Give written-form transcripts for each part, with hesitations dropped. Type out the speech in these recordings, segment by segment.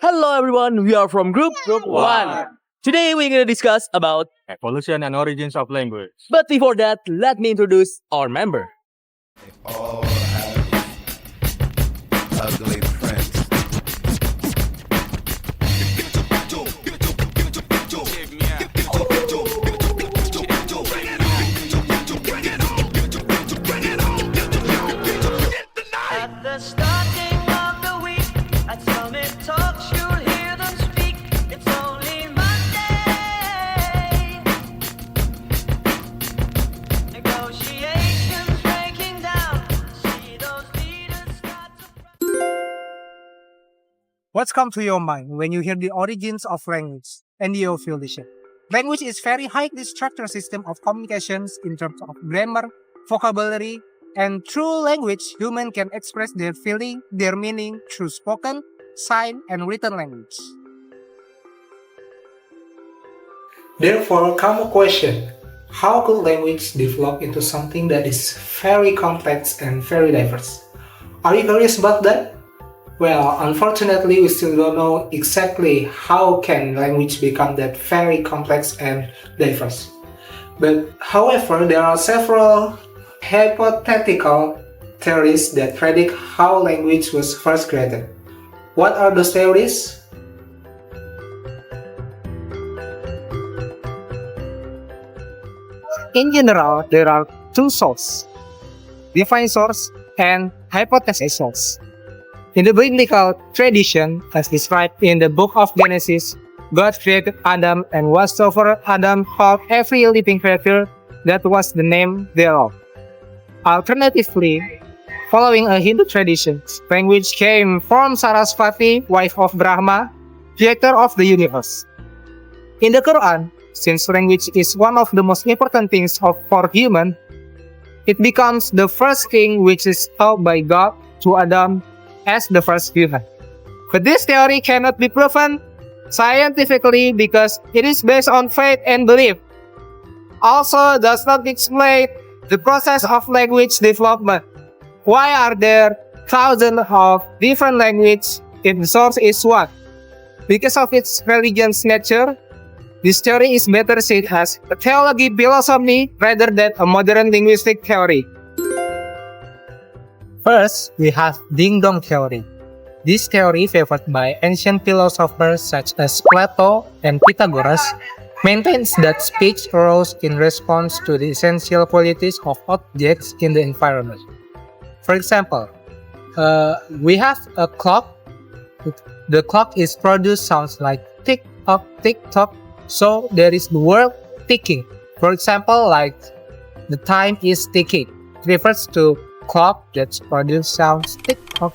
Hello everyone, we are from Group 1. Today we're going to discuss about, Evolution and origins of language. but before that, let me introduce our member. All have ugly friends. At the starting of the week, at Summit Talks, you'll hear them speak. It's only Monday. Negotiations breaking down. See those leaders start to. What's come to your mind when you hear the origins of language and the evolution? Language is very highly structured system of communications in terms of grammar, vocabulary, and through language, humans can express their feeling, their meaning through spoken, sign, and written language. Therefore, come a question: how could language develop into something that is very complex and very diverse? Are you curious about that? Well, unfortunately, we still don't know exactly how can language become that very complex and diverse. But however, there are several hypothetical theories that predict how language was first created. What are those theories? In general, there are two sources: divine source and hypothesis source. In the biblical tradition, as described in the book of Genesis, God created Adam and watched over Adam of every living creature, that was the name thereof. Alternatively, following a Hindu tradition, language came from Sarasvati, wife of Brahma, creator of the universe. In the Quran, since language is one of the most important things for human, it becomes the first thing which is taught by God to Adam as the first human. But this theory cannot be proven scientifically because it is based on faith and belief. Also does not explain the process of language development. Why are there thousands of different languages if the source is one? Because of its religious nature, this theory is better seen as a theology philosophy rather than a modern linguistic theory. First, we have Ding Dong theory. This theory, favored by ancient philosophers such as Plato and Pythagoras, maintains that speech arose in response to the essential qualities of objects in the environment. For example, we have a clock. The clock is produced sounds like tick tock, so there is the word ticking. For example, like the time is ticking. It refers to clock that produces sounds tick tock.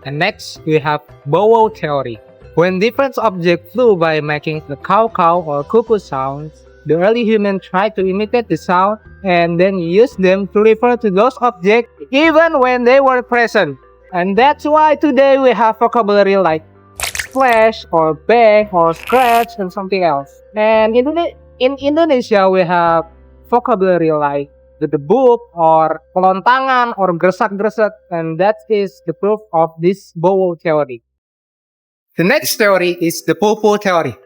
And next, we have bow wow theory. When different objects flew by making the cow or cuckoo sounds, the early humans tried to imitate the sound and then use them to refer to those objects even when they were present. And that's why today we have vocabulary like splash or bang or scratch and something else. And in Indonesia, we have vocabulary like the book or pelontangan or gersak-gersak, and that is the proof of this bow wow theory. The next theory is the Popo theory.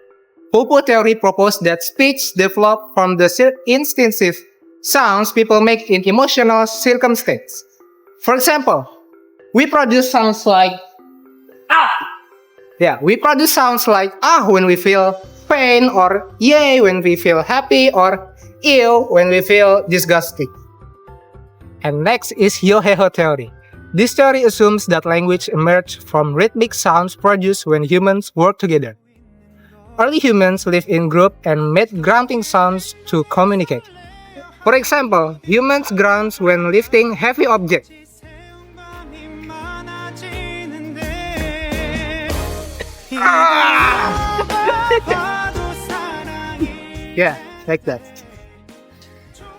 Popo theory proposed that speech developed from the instinctive sounds people make in emotional circumstances. For example, we produce sounds like ah. Yeah, we produce sounds like ah when we feel pain, or yay when we feel happy, or ew when we feel disgusted. And next is Yo-He-Ho theory. This theory assumes that language emerged from rhythmic sounds produced when humans work together. Early humans lived in groups and made grunting sounds to communicate. For example, humans grunt when lifting heavy objects. Yeah, like that.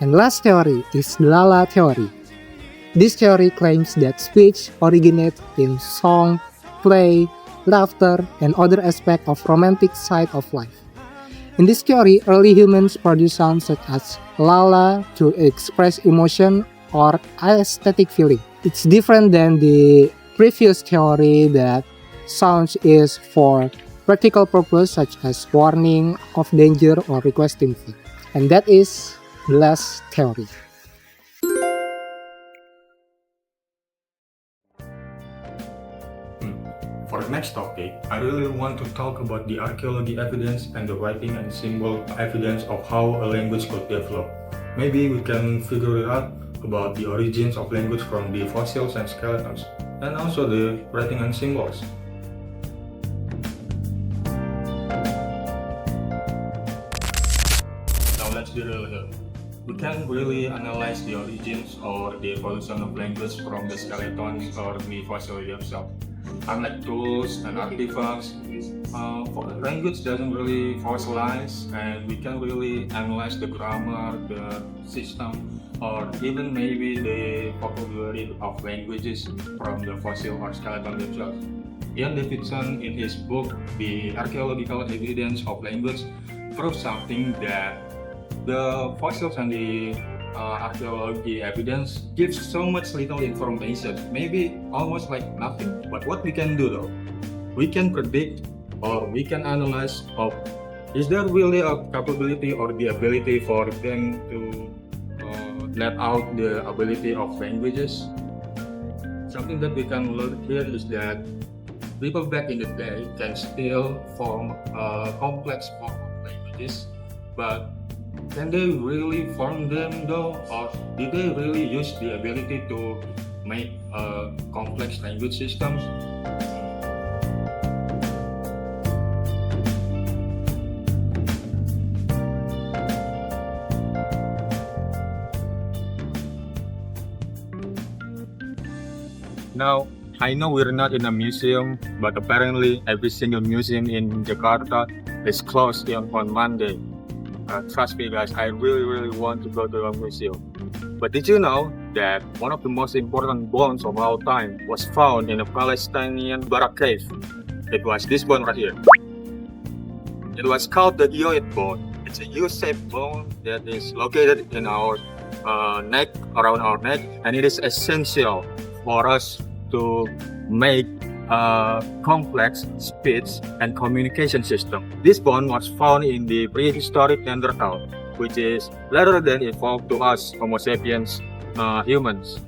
And last theory is Lala theory. This theory claims that speech originates in song, play, laughter, and other aspects of romantic side of life. In this theory, early humans produced sounds such as lala to express emotion or aesthetic feeling. It's different than the previous theory that sounds is for practical purpose such as warning of danger or requesting food. And that is the last theory. For the next topic, I really want to talk about the archaeology evidence and the writing and symbol evidence of how a language could develop. Maybe we can figure it out about the origins of language from the fossils and skeletons, and also the writing and symbols. Now let's be real here. We can't really analyze the origins or the evolution of language from the skeletons or the fossil themselves. Unlike tools and artifacts, language doesn't really fossilize, and we can really analyze the grammar, the system, or even maybe the vocabulary of languages from the fossil or skeleton themselves. Ian Davidson, in his book The Archaeological Evidence of Language, proves something that the fossils and the archaeology evidence gives so much little information, maybe almost like nothing. But what we can do though, we can predict or we can analyze of is there really a capability or the ability for them to let out the ability of languages. Something that we can learn here is that people back in the day can still form a complex form of languages, but can they really form them though, or did they really use the ability to make complex language systems? Now, I know we're not in a museum, but apparently every single museum in Jakarta is closed on Monday. Trust me guys, I really want to go to a museum. But did you know that one of the most important bones of our time was found in a Palestinian Barak cave? It was this bone right here. It was called the Yoit bone. It's a U-shaped bone that is located in our neck, around our neck, and it is essential for us to make a complex speech and communication system. This bone was found in the prehistoric Neanderthal, which is later then evolved to us Homo sapiens humans.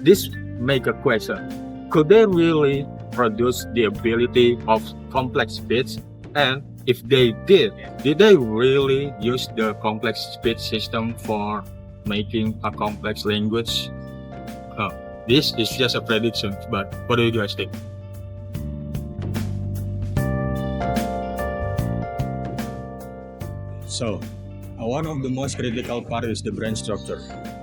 This make a question: could they really produce the ability of complex speech? And if they did they really use the complex speech system for making a complex language? This is just a prediction, but what do you guys think? So, one of the most critical part is the brain structure.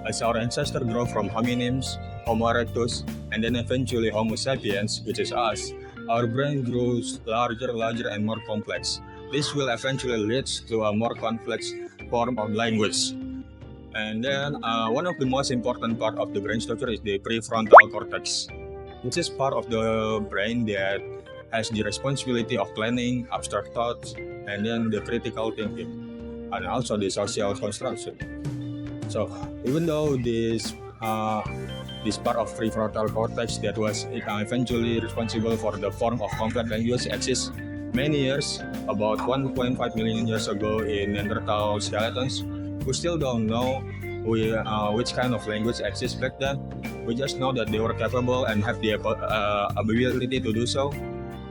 As our ancestors grow from hominins, Homo erectus, and then eventually Homo sapiens, which is us, our brain grows larger, and more complex. This will eventually lead to a more complex form of language. And then one of the most important part of the brain structure is the prefrontal cortex, which is part of the brain that has the responsibility of planning, abstract thoughts, and then the critical thinking, and also the social construction. So even though this part of prefrontal cortex that was eventually responsible for the form of complex language exists many years, about 1.5 million years ago in Neanderthal skeletons, we still don't know which kind of language exists back then. We just know that they were capable and have the ability to do so.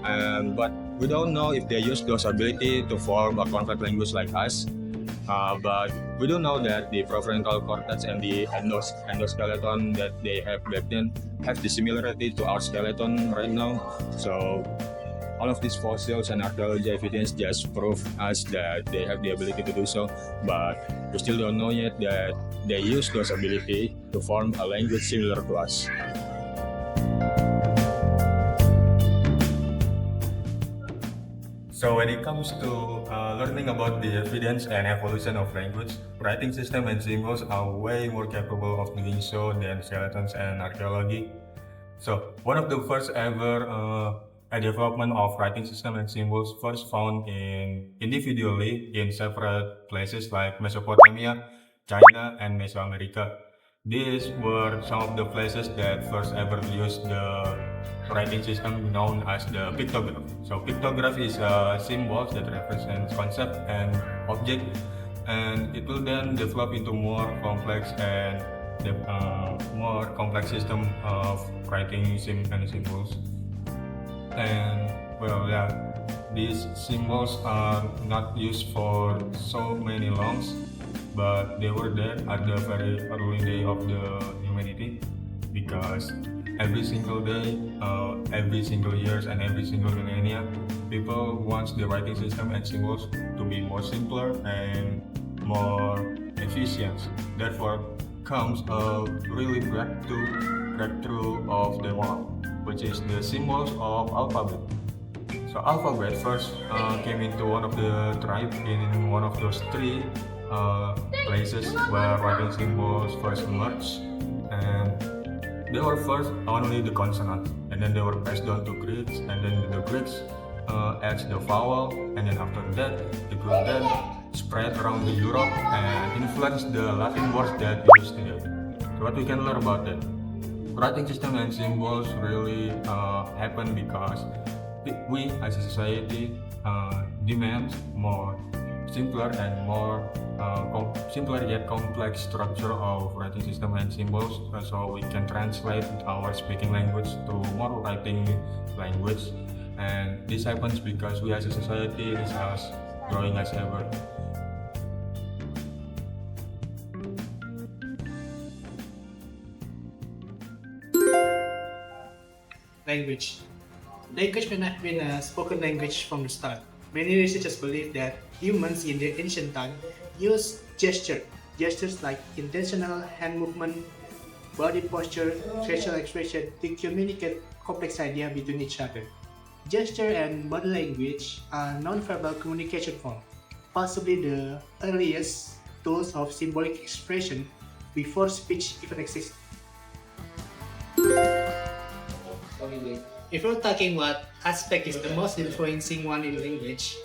But we don't know if they use those ability to form a complex language like us. But we do know that the prefrontal cortex and the endoskeleton that they have back then have the similarity to our skeleton right now. So all of these fossils and archaeology evidence just prove us that they have the ability to do so, but we still don't know yet that they use those ability to form a language similar to us. So when it comes to learning about the evidence and evolution of language, writing system and symbols are way more capable of doing so than skeletons and archaeology. So one of the first ever a development of writing system and symbols first found individually in separate places like Mesopotamia, China, and Mesoamerica. These were some of the places that first ever used the writing system known as the pictograph. So pictograph is symbols that represent concept and object, and it will then develop into more complex system of writing using any symbols. And well, yeah, these symbols are not used for so many longs, but they were there at the very early day of the humanity, because every single day, every single years, and every single millennia, people want the writing system and symbols to be more simpler and more efficient. Therefore comes a really breakthrough of them all, which is the symbols of alphabet. So alphabet first came into one of the tribe in one of those three places where writing symbols first emerged, and they were first only the consonant, and then they were passed down to Greeks, and then the Greeks adds the vowel, and then after that it will then spread around the Europe and influence the Latin words that we use today. So what we can learn about that? Writing system and symbols really happen because we as a society demand more simpler and more simpler yet complex structure of writing system and symbols, so we can translate our speaking language to more writing language. And this happens because we as a society is as growing as ever. Language. Language may not have been a spoken language from the start. Many researchers believe that humans in the ancient time used gestures like intentional hand movement, body posture, facial expression to communicate complex ideas between each other. Gesture and body language are non-verbal communication forms, possibly the earliest tools of symbolic expression before speech even existed. If we're talking what aspect is the most influencing one in language,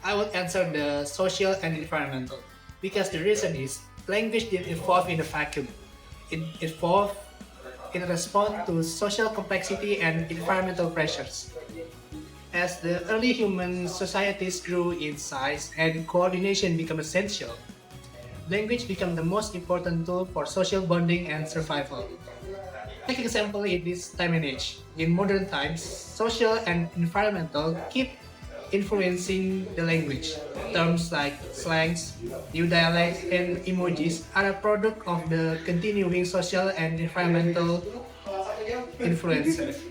I would answer the social and environmental, because the reason is language didn't evolve in a vacuum. It evolved in response to social complexity and environmental pressures. As the early human societies grew in size and coordination became essential, language became the most important tool for social bonding and survival. Take example in this time and age. In modern times, social and environmental keep influencing the language. Terms like slangs, new dialects, and emojis are a product of the continuing social and environmental influences.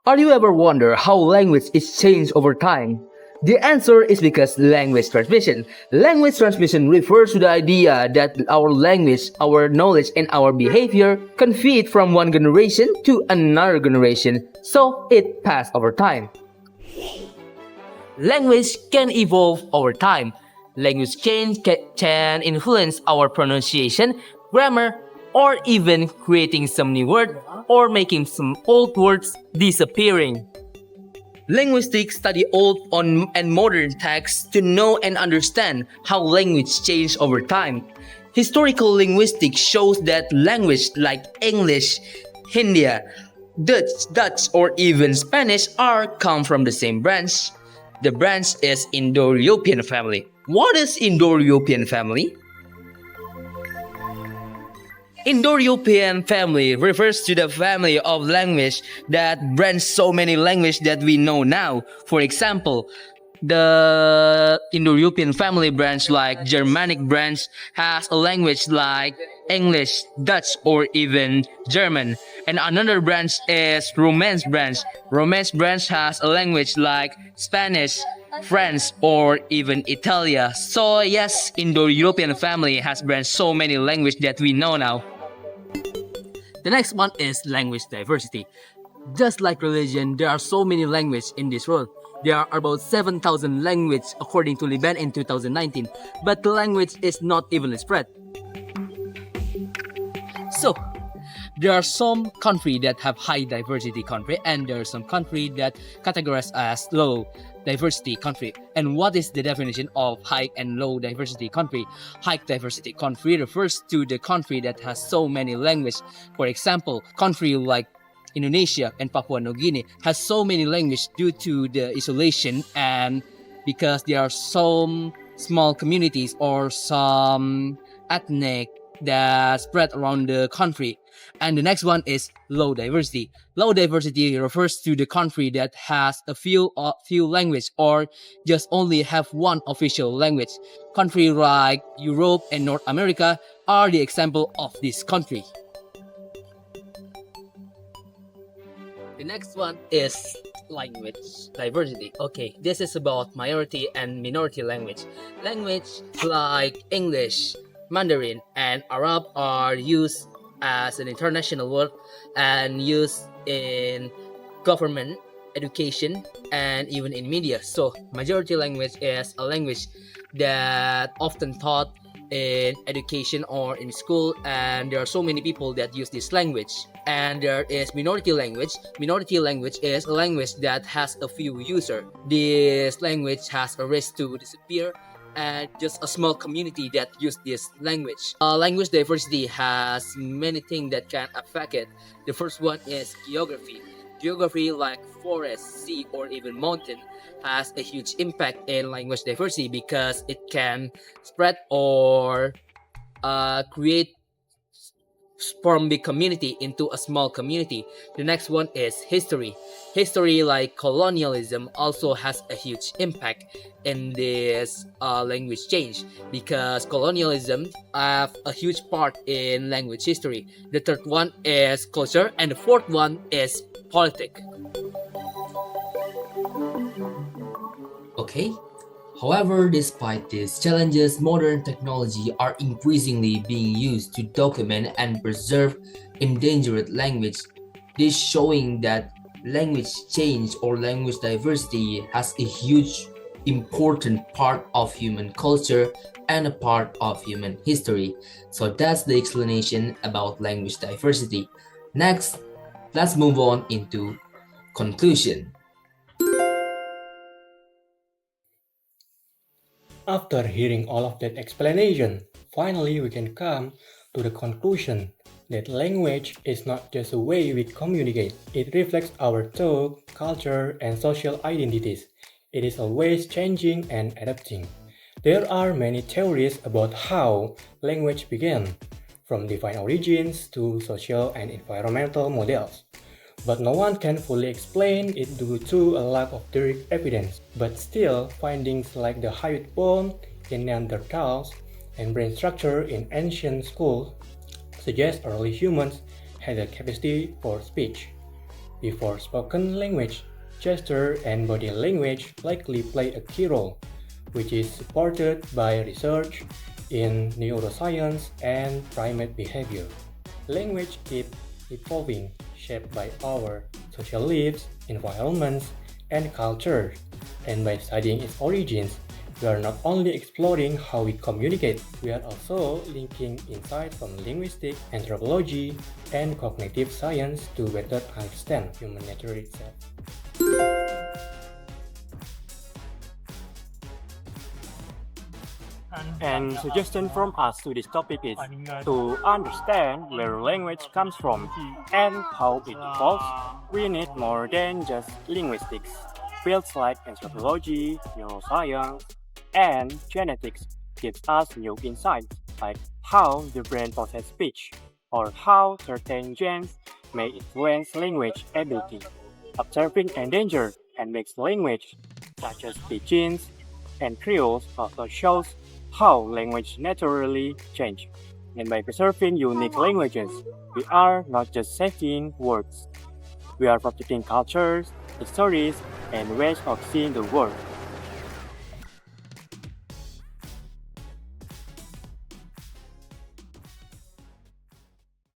Are you ever wonder how language is changed over time? The answer is because language transmission. Language transmission refers to the idea that our language, our knowledge, and our behavior can feed from one generation to another generation, so it passed over time. Language can evolve over time. Language change can influence our pronunciation, grammar, or even creating some new words or making some old words disappearing. Linguistics study old and modern texts to know and understand how language changed over time. Historical linguistics shows that language like English, Hindi, Dutch, or even Spanish are come from the same branch. The branch is Indo-European family. What is Indo-European family? Indo-European family refers to the family of language that branch so many languages that we know now. For example, the Indo-European family branch like Germanic branch has a language like English, Dutch, or even German. And another branch is Romance branch. Romance branch has a language like Spanish, French, or even Italia. So yes, Indo-European family has branched so many languages that we know now. The next one is language diversity. Just like religion, there are so many languages in this world. There are about 7,000 languages according to Liban in 2019, but the language is not evenly spread. So, There are some country that have high diversity country, and there are some country that categorized as low diversity country. And what is the definition of high and low diversity country? High diversity country refers to the country that has so many languages. For example, country like Indonesia and Papua New Guinea has so many languages due to the isolation and because there are some small communities or some ethnic that spread around the country. And the next one is low diversity. Low diversity refers to the country that has a few language or just only have one official language. Country like Europe and North America are the example of this country. The next one is language diversity. Okay, this is about majority and minority language. Language like English, Mandarin, and Arab are used as an international word and used in government, education, and even in media. So, majority language is a language that often taught in education or in school, and there are so many people that use this language. And there is minority language. Minority language is a language that has a few users. This language has a risk to disappear and just a small community that use this language. Language diversity has many things that can affect it. The first one is geography. Geography like forest, sea, or even mountain has a huge impact in language diversity because it can spread or create from big community into a small community. The next one is history. History like colonialism also has a huge impact in this language change because colonialism have a huge part in language history. The third one is culture and the fourth one is politics. Okay. However, despite these challenges, modern technology are increasingly being used to document and preserve endangered language. This showing that language change or language diversity has a huge important part of human culture and a part of human history. So that's the explanation about language diversity. Next, let's move on into conclusion. After hearing all of that explanation, finally we can come to the conclusion that language is not just a way we communicate. It reflects our thought, culture, and social identities. It is always changing and adapting. There are many theories about how language began, from divine origins to social and environmental models. But no one can fully explain it due to a lack of direct evidence. But still, findings like the hyoid bone in Neanderthals and brain structure in ancient skulls suggest early humans had a capacity for speech. Before spoken language, gesture and body language likely play a key role, which is supported by research in neuroscience and primate behavior. Language keeps evolving, shaped by our social lives, environments, and culture. And by studying its origins, we are not only exploring how we communicate, we are also linking insights from linguistic, anthropology, and cognitive science to better understand human nature itself. And suggestion from us to this topic is to understand where language comes from and how it evolves. We need more than just linguistics. Fields like anthropology, neuroscience, and genetics gives us new insights, like how the brain processes speech, or how certain genes may influence language ability. Observing endangered and mixed language, such as pidgins and creoles, also shows how language naturally change. And by preserving unique languages, we are not just saving words. We are protecting cultures, histories, and ways of seeing the world.